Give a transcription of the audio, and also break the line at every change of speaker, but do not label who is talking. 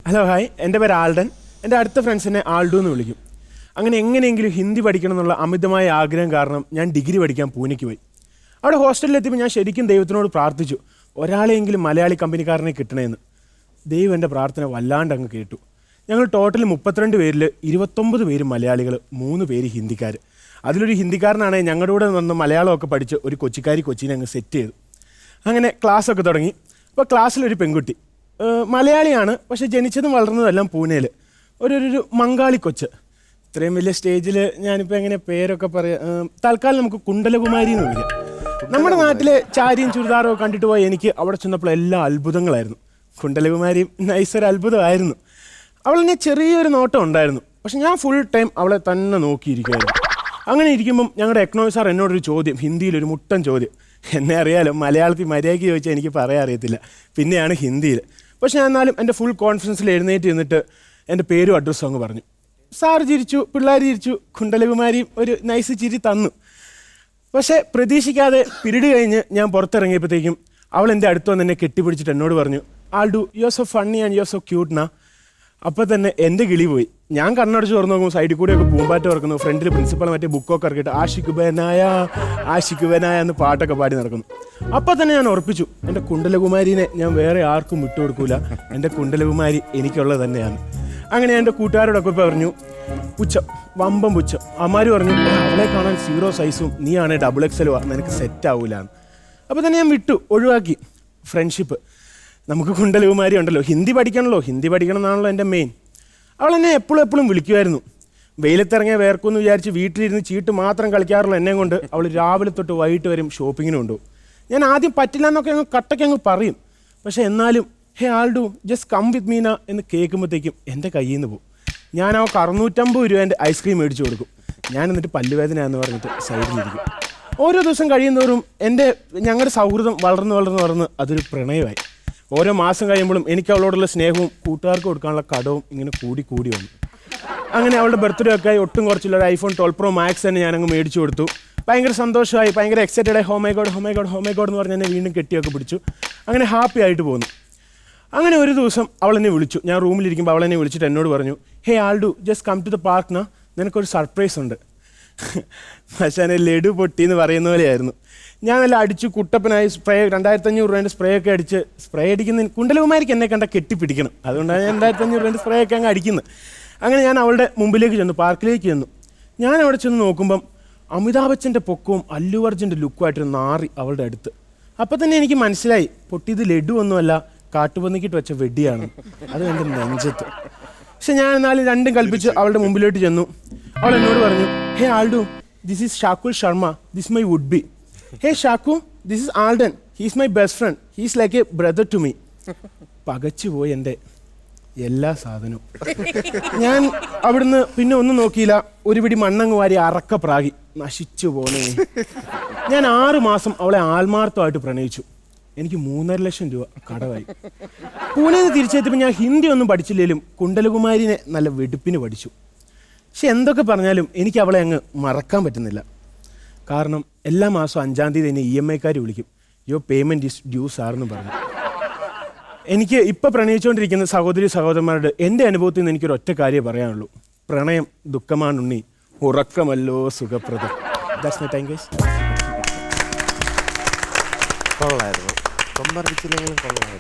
Hello hi, എൻ്റെ പേര് Alden. എൻ്റെ അടുത്ത ഫ്രണ്ട്സിനെ ആൾഡു എന്ന് വിളിക്കും. അങ്ങനെ എങ്ങനെയെങ്കിലും ഹിന്ദി പഠിക്കണം എന്നുള്ള അമിതമായ ആഗ്രഹം കാരണം ഞാൻ ഡിഗ്രി പഠിക്കാൻ പൂനെക്ക് പോയി. അവിടെ ഹോസ്റ്റലിലെത്തിയപ്പോൾ ഞാൻ ശരിക്കും ദൈവത്തിനോട് പ്രാർത്ഥിച്ചു, ഒരാളെയെങ്കിലും മലയാളി കമ്പനിക്കാരനെ കിട്ടണമെന്ന്. ദൈവം എൻ്റെ പ്രാർത്ഥന വല്ലാണ്ട് അങ്ങ് കേട്ടു. ഞങ്ങൾ ടോട്ടൽ 32 പേരിൽ 29 പേര് മലയാളികൾ, 3 പേര് ഹിന്ദിക്കാർ. അതിലൊരു ഹിന്ദിക്കാരനാണെങ്കിൽ ഞങ്ങളുടെ കൂടെ വന്ന് മലയാളമൊക്കെ പഠിച്ച് ഒരു കൊച്ചിനെ അങ്ങ് സെറ്റ് ചെയ്തു. അങ്ങനെ ക്ലാസ്സൊക്കെ തുടങ്ങി. അപ്പോൾ ക്ലാസ്സിലൊരു പെൺകുട്ടി മലയാളിയാണ്, പക്ഷേ ജനിച്ചതും വളർന്നതെല്ലാം പൂനെയിൽ. ഒരു മംഗാളി കൊച്ച്. ഇത്രയും വലിയ സ്റ്റേജിൽ ഞാനിപ്പോൾ എങ്ങനെ പേരൊക്കെ പറയാം, തൽക്കാലം നമുക്ക് കുണ്ടലകുമാരി എന്ന് വിളിക്കാം. നമ്മുടെ നാട്ടിലെ ചാരിയും ചുരിദാറും ഒക്കെ കണ്ടിട്ട് പോയി എനിക്ക് അവിടെ ചെന്നപ്പോൾ എല്ലാം അത്ഭുതങ്ങളായിരുന്നു. കുണ്ടലകുമാരിയും നൈസൊരു അത്ഭുതമായിരുന്നു. അവളെന്നെ ചെറിയൊരു നോട്ടം ഉണ്ടായിരുന്നു, പക്ഷെ ഞാൻ ഫുൾ ടൈം അവളെ തന്നെ നോക്കിയിരിക്കുമായിരുന്നു. അങ്ങനെ ഇരിക്കുമ്പം ഞങ്ങളുടെ എക്കണോമിക്സ് സാർ എന്നോടൊരു ചോദ്യം, ഹിന്ദിയിലൊരു മുട്ടൻ ചോദ്യം. എന്നെ അറിയാലോ, മലയാളത്തിൽ മര്യാദയ്ക്ക് ചോദിച്ചാൽ എനിക്ക് പറയാൻ അറിയത്തില്ല, പിന്നെയാണ് ഹിന്ദിയിൽ. പക്ഷെ ഞാൻ എന്നാലും എൻ്റെ ഫുൾ കോൺഫിഡൻസിൽ എഴുന്നേറ്റ് നിന്നിട്ട് എൻ്റെ പേരും അഡ്രസ്സും അങ്ങ് പറഞ്ഞു. സാർ ചിരിച്ചു, പിള്ളേർ ചിരിച്ചു, കുണ്ടലകുമാരിയും ഒരു നൈസ് ചിരി തന്നു. പക്ഷേ പ്രതീക്ഷിക്കാതെ പിരീഡ് കഴിഞ്ഞ് ഞാൻ പുറത്തിറങ്ങിയപ്പോഴത്തേക്കും അവൾ എൻ്റെ അടുത്ത് വന്ന് എന്നെ കെട്ടിപ്പിടിച്ചിട്ട് എന്നോട് പറഞ്ഞു, Aldu you are so funny and you are so cute നാ. അപ്പോൾ തന്നെ എൻ്റെ കിളി പോയി. ഞാൻ കണ്ണടച്ച് തുറന്നു നോക്കുമ്പോൾ സൈഡിൽ കൂടെയൊക്കെ പൂമ്പാറ്റ തുറക്കുന്നു, ഫ്രണ്ടിൽ പ്രിൻസിപ്പൾ മറ്റേ ബുക്കൊക്കെ ഇറക്കിയിട്ട് ആഷിക്കുബനായ എന്ന് പാട്ടൊക്കെ പാടി നടക്കുന്നു. അപ്പോൾ തന്നെ ഞാൻ ഉറപ്പിച്ചു, എൻ്റെ കുണ്ടലകുമാരീനെ ഞാൻ വേറെ ആർക്കും വിട്ടുകൊടുക്കൂല, എൻ്റെ കുണ്ടലകുമാരി എനിക്കുള്ളത് തന്നെയാണ്. അങ്ങനെ എൻ്റെ കൂട്ടുകാരോടൊക്കെ പറഞ്ഞു, പുച്ഛം, വമ്പം പുച്ഛം. അമ്മാർ പറഞ്ഞു, അവളെ കാണാൻ 0 സൈസും, നീയാണെ XXL, നിനക്ക് സെറ്റ് ആവൂലാന്ന്. അപ്പോൾ തന്നെ ഞാൻ വിട്ടു, ഒഴിവാക്കി ഫ്രണ്ട്ഷിപ്പ്. നമുക്ക് കുണ്ടലകുമാരി ഉണ്ടല്ലോ, ഹിന്ദി പഠിക്കണമല്ലോ, ഹിന്ദി പഠിക്കണം എന്നാണല്ലോ എൻ്റെ മെയിൻ. അവൾ എന്നെ എപ്പോഴും വിളിക്കുമായിരുന്നു. വെയിലത്തിറങ്ങിയ വേർക്കുമെന്ന് വിചാരിച്ച് വീട്ടിലിരുന്ന് ചീട്ട് മാത്രം കളിക്കാറുള്ള എന്നെ കൊണ്ട് അവൾ രാവിലെ തൊട്ട് വൈകിട്ട് വരും ഷോപ്പിങ്ങിന് കൊണ്ടുപോകും. ഞാൻ ആദ്യം പറ്റില്ല എന്നൊക്കെ കട്ടയ്ക്ക് പറയും. പക്ഷേ എന്നാലും ഹേ Aldu just come with Meena എന്ന് കേൾക്കുമ്പോഴത്തേക്കും എൻ്റെ കയ്യിൽ നിന്ന് പോകും. ഞാൻ അവൾക്ക് 650 രൂപേൻ്റെ ഐസ്ക്രീം മേടിച്ചു കൊടുക്കും. ഞാൻ എന്നിട്ട് പല്ലുവേദന എന്ന് പറഞ്ഞിട്ട് സൈഡിലിരിക്കും. ഓരോ ദിവസം കഴിയുന്നതോറും ഞങ്ങളുടെ സൗഹൃദം വളർന്ന് അതൊരു പ്രണയമായി. ഓരോ മാസം കഴിയുമ്പോഴും എനിക്ക് അവളോടുള്ള സ്നേഹവും കൂട്ടുകാർക്ക് കൊടുക്കാനുള്ള കടവും ഇങ്ങനെ കൂടി വന്നു. അങ്ങനെ അവളുടെ ബർത്ത്ഡേ ഒക്കെ ആയി ഒട്ടും കുറച്ചില്ല, ഒരു iPhone 12 Pro Max തന്നെ ഞാനങ്ങ് മേടിച്ചു കൊടുത്തു. ഭയങ്കര സന്തോഷമായി, ഭയങ്കര എക്സൈറ്റഡ് ആയി. ഹോ മൈ ഗോഡ് എന്ന് പറഞ്ഞ് എന്നെ വീണ്ടും കെട്ടിയൊക്കെ പിടിച്ചു. അങ്ങനെ ഹാപ്പി ആയിട്ട് പോന്നു. അങ്ങനെ ഒരു ദിവസം അവളെന്നെ വിളിച്ചു. ഞാൻ റൂമിലിരിക്കുമ്പോൾ അവളെന്നെ വിളിച്ചിട്ട് എന്നോട് പറഞ്ഞു, hey Aldu just come to the park നാ, നിനക്കൊരു സർപ്രൈസ് ഉണ്ട്. പക്ഷേ ലഡു പൊട്ടി എന്ന് പറയുന്ന പോലെയായിരുന്നു. ഞാൻ നല്ല അടിച്ചു കുട്ടപ്പനായി, 2500 രൂപേൻ്റെ സ്പ്രേ ഒക്കെ അടിച്ച്, സ്പ്രേ അടിക്കുന്ന കുണ്ടലകുമാരിക്ക് എന്നെ കണ്ട കെട്ടിപ്പിടിക്കണം, അതുകൊണ്ടാണ് ഞാൻ 2500 രൂപേൻ്റെ സ്പ്രേ ഒക്കെ അങ്ങ് അടിക്കുന്നത്. അങ്ങനെ ഞാൻ അവളുടെ മുമ്പിലേക്ക് ചെന്നു, പാർക്കിലേക്ക് ചെന്നു. ഞാൻ അവിടെ ചെന്ന് നോക്കുമ്പം അമിതാഭ് ബച്ചൻ്റെ പൊക്കവും അല്ലു അർജുൻ്റെ ലുക്കുമായിട്ടൊരു നാറി അവളുടെ അടുത്ത്. അപ്പം തന്നെ എനിക്ക് മനസ്സിലായി, പൊട്ടിയത് ലഡു ഒന്നുമല്ല, കാട്ടുപന്നിക്കിട്ട് വെച്ച വെടിയാണ്. അത് എൻ്റെ നെഞ്ചത്ത്. പക്ഷെ ഞാൻ എന്നാലും രണ്ടും കൽപ്പിച്ച് അവളുടെ മുമ്പിലോട്ട് ചെന്നു. അവൾ എന്നോട് പറഞ്ഞു, hey Aldu this is Shakul Sharma, this my would be. Hey Shaku this is Alden, he's my best friend, he's like a brother to me. പകച്ചു പോയി എൻ്റെ എല്ലാ സാധനവും. ഞാൻ അവിടുന്ന് പിന്നെ ഒന്നും നോക്കിയില്ല, ഒരു പിടി മണ്ണങ്ങ് വാരി അറക്ക പ്രാഗി, നശിച്ചു പോണേ. ഞാൻ 6 മാസം അവളെ ആത്മാർത്ഥമായിട്ട് പ്രണയിച്ചു. എനിക്ക് 3.5 ലക്ഷം രൂപ കടമായി. പൂനെയിൽ നിന്ന് തിരിച്ചെത്തിയപ്പോൾ ഞാൻ ഹിന്ദി ഒന്നും പഠിച്ചില്ലെങ്കിലും കുണ്ടലകുമാരിനെ നല്ല വെടുപ്പിന് പഠിച്ചു. പക്ഷെ എന്തൊക്കെ പറഞ്ഞാലും എനിക്ക് അവളെ അങ്ങ് മറക്കാൻ പറ്റുന്നില്ല. കാരണം എല്ലാ മാസവും 5-ാം തീയതി എന്നെ EMI വിളിക്കും, യുവർ പേയ്മെൻറ്റ് ഈസ് ഡ്യൂ സാറെന്ന് പറഞ്ഞു. എനിക്ക് ഇപ്പോൾ പ്രണയിച്ചുകൊണ്ടിരിക്കുന്ന സഹോദരന്മാരുടെ എൻ്റെ അനുഭവത്തിൽ നിന്ന് എനിക്കൊരു ഒറ്റ കാര്യം പറയാനുള്ളൂ, പ്രണയം ദുഃഖമാണുണ്ണി, ഉറക്കമല്ലോ സുഖപ്രദം. That's my time guys.
കൊള്ളായിരുന്നു, കൊള്ളായിരുന്നു.